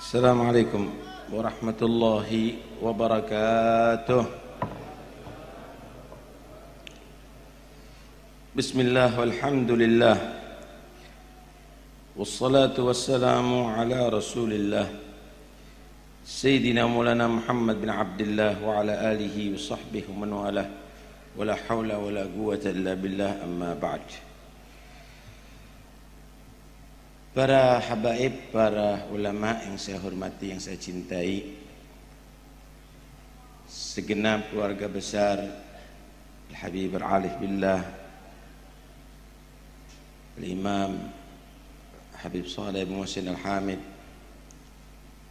Assalamualaikum warahmatullahi wabarakatuh. Bismillah walhamdulillah wassalatu wassalamu ala rasulillah Sayyidina Maulana Muhammad bin Abdullah wa ala alihi wa sahbihi wa man walah wa la hawla wa la quwwata illa billah, amma ba'd. Para habaib, para ulama yang saya hormati, yang saya cintai, segenap keluarga besar Al-Habib Al-Alif Billah, Al-Imam Habib Saleh bin Muhsin Al-Hamid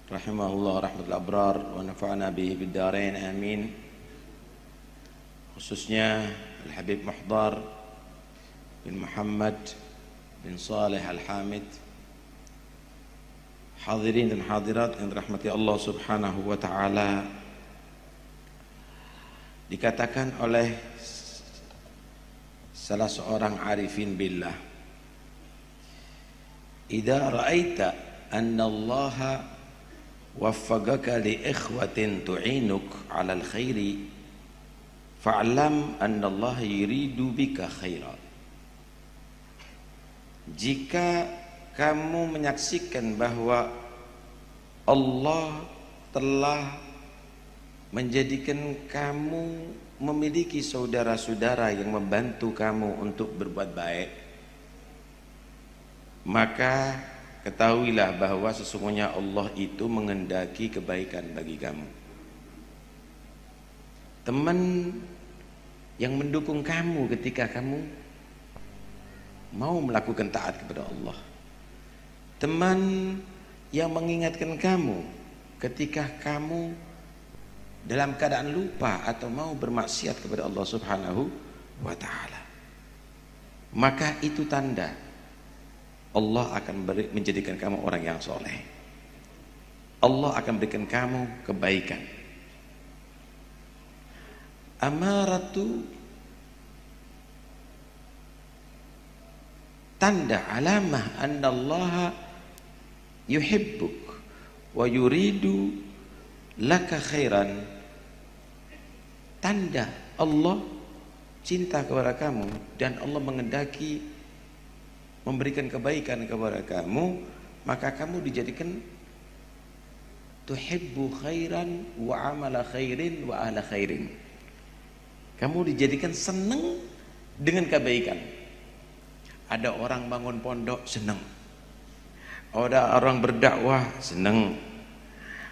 rahimahullah rahmatul abrar wa nafa'ana bihi biddarain amin. Khususnya Al-Habib Muhdar bin Muhammad bin Saleh Al-Hamid, hadirin dan hadirat yang dirahmati Allah Subhanahu wa taala. Dikatakan oleh salah seorang arifin billah, idza ra'aita anna Allah waffaqaka li ikhwatin tu'inuk 'alal khairi fa'lam anna Allah yuridu bika khairan. Jika kamu menyaksikan bahwa Allah telah menjadikan kamu memiliki saudara-saudara yang membantu kamu untuk berbuat baik, maka ketahuilah bahwa sesungguhnya Allah itu menghendaki kebaikan bagi kamu. Teman yang mendukung kamu ketika kamu mau melakukan taat kepada Allah, teman yang mengingatkan kamu ketika kamu dalam keadaan lupa atau mau bermaksiat kepada Allah Subhanahu wa taala, maka itu tanda Allah akan menjadikan kamu orang yang soleh. Allah akan berikan kamu kebaikan. Amaratu, tanda alamah anna Allah yuhibbuk wa yuridu laka khairan, tanda Allah cinta kepada kamu dan Allah menghendaki memberikan kebaikan kepada kamu, maka kamu dijadikan tuhibbu khairan wa amala khairin wa ahla khairin. Kamu dijadikan senang dengan kebaikan. Ada orang bangun pondok, senang. Ada orang berdakwah, senang.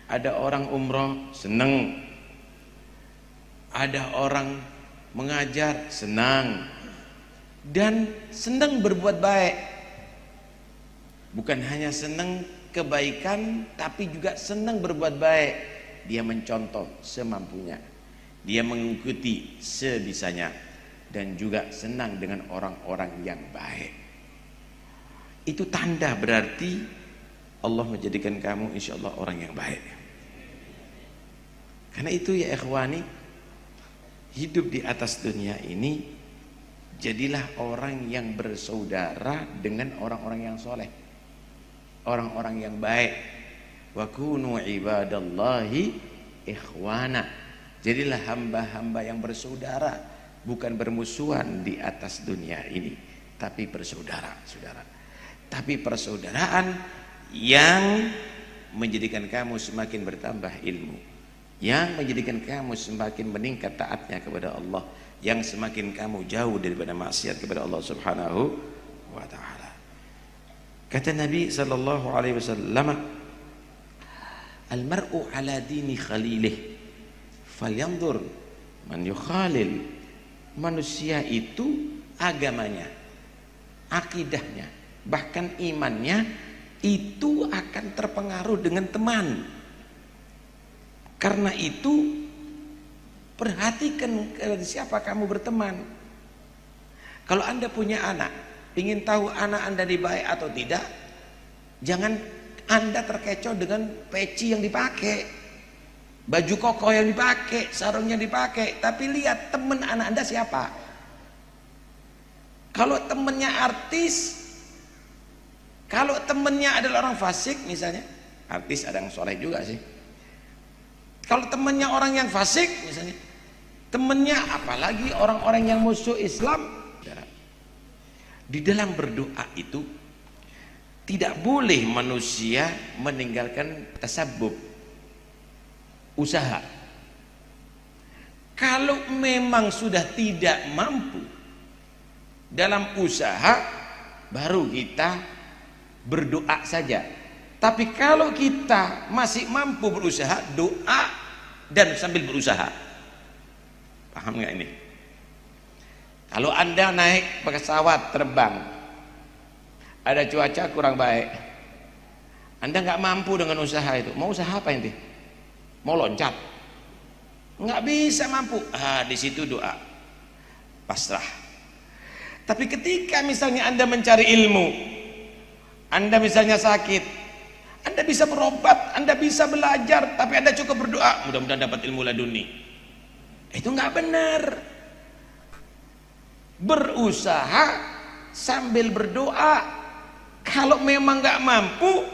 Ada orang umroh, senang. Ada orang mengajar, senang. Dan senang berbuat baik. Bukan hanya senang kebaikan, tapi juga senang berbuat baik. Dia mencontoh semampunya, dia mengikuti sebisanya, dan juga senang dengan orang-orang yang baik. Itu tanda berarti Allah menjadikan kamu insyaallah orang yang baik. Karena itu ya ikhwani, hidup di atas dunia ini, jadilah orang yang bersaudara dengan orang-orang yang soleh, orang-orang yang baik. Wa kunu ibadallahi ikhwana, jadilah hamba-hamba yang bersaudara, bukan bermusuhan di atas dunia ini, tapi bersaudara, saudara. Tapi persaudaraan yang menjadikan kamu semakin bertambah ilmu, yang menjadikan kamu semakin meningkat taatnya kepada Allah, yang semakin kamu jauh daripada maksiat kepada Allah Subhanahu wa taala. Kata Nabi sallallahu alaihi wasallam, al-mar'u ala dini khalilih falyanzur man yukhalil. Manusia itu agamanya, akidahnya, bahkan imannya itu akan terpengaruh dengan teman. Karena itu perhatikan siapa kamu berteman. Kalau Anda punya anak, ingin tahu anak Anda baik atau tidak, jangan Anda terkecoh dengan peci yang dipakai, baju koko yang dipakai, sarungnya dipakai, tapi lihat teman anak Anda siapa. Kalau temennya artis, kalau temennya adalah orang fasik misalnya, artis ada yang soleh juga sih. Kalau temannya orang yang fasik misalnya, temannya apalagi orang-orang yang musuh Islam, di dalam berdoa itu tidak boleh manusia meninggalkan tasabbub, usaha. Kalau memang sudah tidak mampu dalam usaha, baru kita berdoa saja. Tapi kalau kita masih mampu berusaha, doa dan sambil berusaha. Paham nggak ini? Kalau Anda naik pesawat terbang, ada cuaca kurang baik, Anda nggak mampu dengan usaha itu. Mau usaha apa ini? Mau loncat? Nggak bisa mampu. Di situ doa, pasrah. Tapi ketika misalnya Anda mencari ilmu, Anda misalnya sakit, Anda bisa berobat, Anda bisa belajar, tapi Anda cukup berdoa, mudah-mudahan dapat ilmu laduni. Itu nggak benar. Berusaha sambil berdoa. Kalau memang nggak mampu,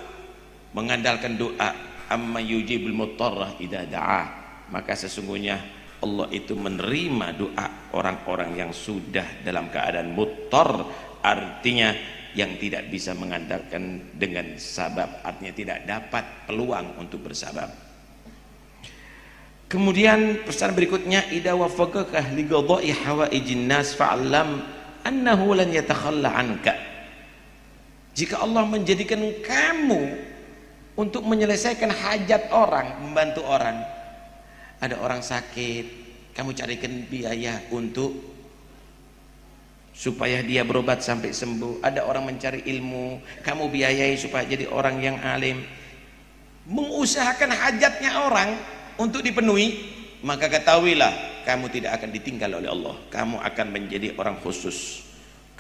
mengandalkan doa, amma yujibul muttarrah idza da'ah, maka sesungguhnya Allah itu menerima doa orang-orang yang sudah dalam keadaan muttar, artinya yang tidak bisa mengandalkan dengan sabab, artinya tidak dapat peluang untuk bersabab. Kemudian pesan berikutnya, idza wafaqaka li qada'i hawaijin nas fa'lam annahu lan yatakhalla anka. Jika Allah menjadikan kamu untuk menyelesaikan hajat orang, membantu orang, ada orang sakit, kamu carikan biaya untuk supaya dia berobat sampai sembuh. Ada orang mencari ilmu, kamu biayai supaya jadi orang yang alim. Mengusahakan hajatnya orang untuk dipenuhi, maka ketahuilah kamu tidak akan ditinggal oleh Allah. Kamu akan menjadi orang khusus,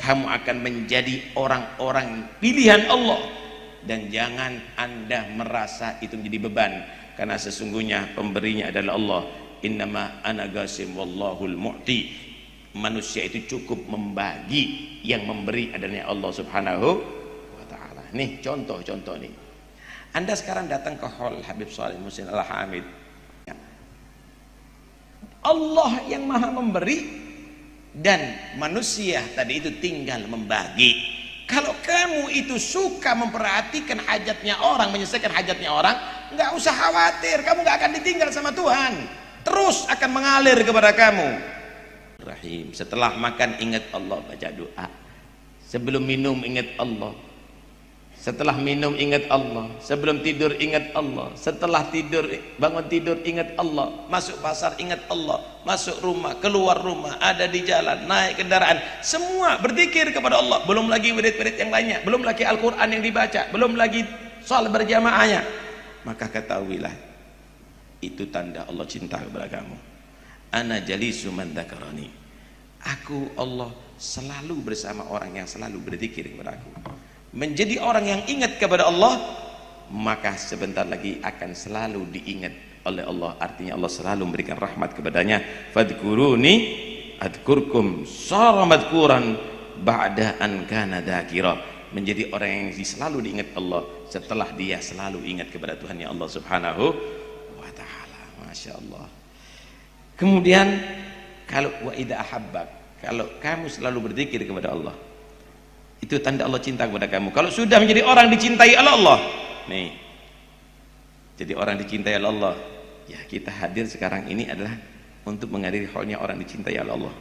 kamu akan menjadi orang-orang pilihan Allah. Dan jangan Anda merasa itu menjadi beban, karena sesungguhnya pemberinya adalah Allah. Innama ana qasim wallahul mu'ti. Manusia itu cukup membagi, yang memberi adanya Allah Subhanahu wa ta'ala. Nih contoh-contoh nih. Anda sekarang datang ke hall Habib Shalih Muhsin Al-Hamid, Allah yang maha memberi dan manusia tadi itu tinggal membagi. Kalau kamu itu suka memperhatikan hajatnya orang, menyelesaikan hajatnya orang, nggak usah khawatir, kamu nggak akan ditinggal sama Tuhan, terus akan mengalir kepada kamu. Rahim. Setelah makan ingat Allah, baca doa. Sebelum minum ingat Allah. Setelah minum ingat Allah. Sebelum tidur ingat Allah. Setelah tidur, bangun tidur ingat Allah. Masuk pasar ingat Allah. Masuk rumah, keluar rumah, ada di jalan, naik kendaraan, semua berzikir kepada Allah. Belum lagi wirid-wirid yang lainnya, belum lagi Al-Quran yang dibaca, belum lagi salat berjamaahnya. Maka ketahuilah itu tanda Allah cinta kepada kamu. Ana jalisu man dzakarani. Aku Allah selalu bersama orang yang selalu berzikir kepada aku. Menjadi orang yang ingat kepada Allah, maka sebentar lagi akan selalu diingat oleh Allah. Artinya Allah selalu memberikan rahmat kepadanya. Fadkuruni adkurkum, sara madkuran ba'da an kana dzakira. Menjadi orang yang selalu diingat Allah setelah dia selalu ingat kepada Tuhannya Allah Subhanahu wa ta'ala. Masya Allah. Kemudian kalau wa idza ahabbak, kalau kamu selalu berzikir kepada Allah, itu tanda Allah cinta kepada kamu. Kalau sudah menjadi orang dicintai oleh Allah, nih, jadi orang dicintai oleh Allah, ya kita hadir sekarang ini adalah untuk menghadiri halnya orang dicintai oleh Allah.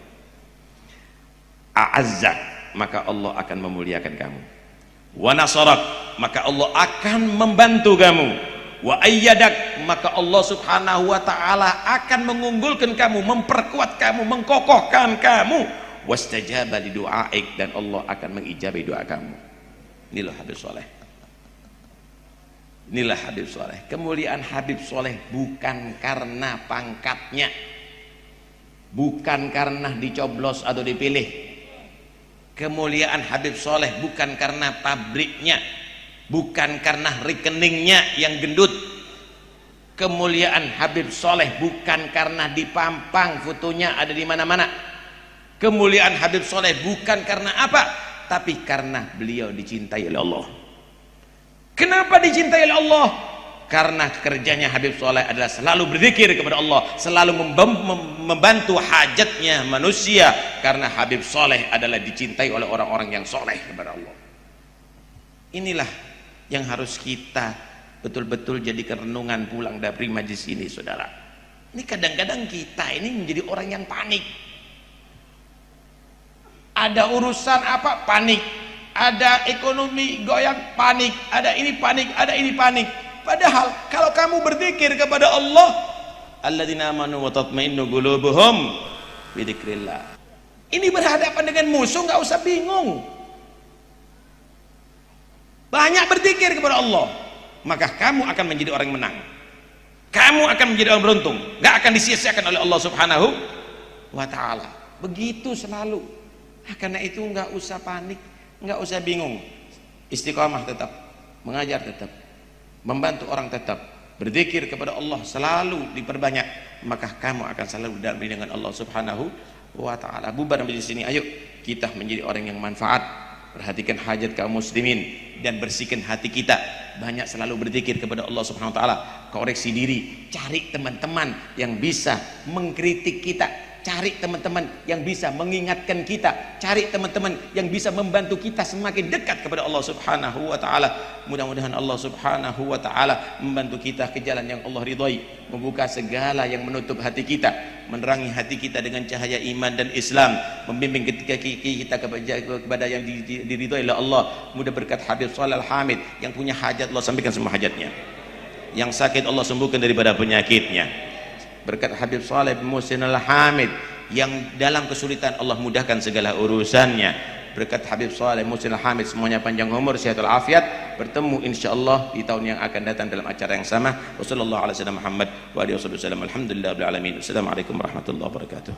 A'azzak, maka Allah akan memuliakan kamu. Wa nasarak, maka Allah akan membantu kamu. Wa ayyadak, maka Allah Subhanahu wa ta'ala akan mengunggulkan kamu, memperkuat kamu, mengkokohkan kamu. Wastajaba li du'aik, dan Allah akan mengijabi doa kamu. Inilah Habib Shalih. Inilah Habib Shalih. Kemuliaan Habib Shalih bukan karena pangkatnya, bukan karena dicoblos atau dipilih. Kemuliaan Habib Shalih bukan karena pabriknya, bukan karena rekeningnya yang gendut. Kemuliaan Habib Shalih bukan karena dipampang fotonya ada di mana-mana. Kemuliaan Habib Shalih bukan karena apa, tapi karena beliau dicintai oleh Allah. Kenapa dicintai oleh Allah? Karena kerjanya Habib Soleh adalah selalu berzikir kepada Allah, selalu membantu hajatnya manusia, karena Habib Soleh adalah dicintai oleh orang-orang yang soleh kepada Allah. Inilah yang harus kita betul-betul jadikan renungan pulang dari majlis ini, saudara. Ini kadang-kadang kita ini menjadi orang yang panik. Ada urusan apa, panik. Ada ekonomi goyang, panik. Ada ini panik, ada ini panik. Padahal kalau kamu berzikir kepada Allah, alladzina amanu wa tatmainnu qulubuhum bi dzikrillah. Ini berhadapan dengan musuh nggak usah bingung. Banyak berzikir kepada Allah, maka kamu akan menjadi orang yang menang. Kamu akan menjadi orang beruntung, nggak akan disia-siakan oleh Allah Subhanahu wa taala. Begitu selalu. Karena itu nggak usah panik, nggak usah bingung. Istiqamah tetap, mengajar tetap, membantu orang tetap, berzikir kepada Allah selalu diperbanyak, maka kamu akan selalu damai dengan Allah Subhanahu wa taala. Bubar di sini, ayo kita menjadi orang yang manfaat. Perhatikan hajat kaum muslimin dan bersihkan hati kita. Banyak selalu berzikir kepada Allah Subhanahu wa taala. Koreksi diri, cari teman-teman yang bisa mengkritik kita, cari teman-teman yang bisa mengingatkan kita, cari teman-teman yang bisa membantu kita semakin dekat kepada Allah Subhanahu wa taala. Mudah-mudahan Allah Subhanahu wa taala membantu kita ke jalan yang Allah ridhai, membuka segala yang menutup hati kita, menerangi hati kita dengan cahaya iman dan Islam, membimbing ketika kita kepada yang diridhai oleh Allah. Mudah berkat Habib Shalih Al-Hamid yang punya hajat, Allah sampaikan semua hajatnya. Yang sakit Allah sembuhkan daripada penyakitnya. Berkat Habib Shalih bin Muhsin Al-Hamid yang dalam kesulitan Allah mudahkan segala urusannya. Berkat Habib Shalih bin Muhsin Al-Hamid semuanya panjang umur, sehat walafiat. Bertemu insyaallah di tahun yang akan datang dalam acara yang sama. Wassallallahu ala sayyidina Muhammad wa alihi wasallam. Alhamdulillahirabbil alamin. Assalamualaikum warahmatullahi wabarakatuh.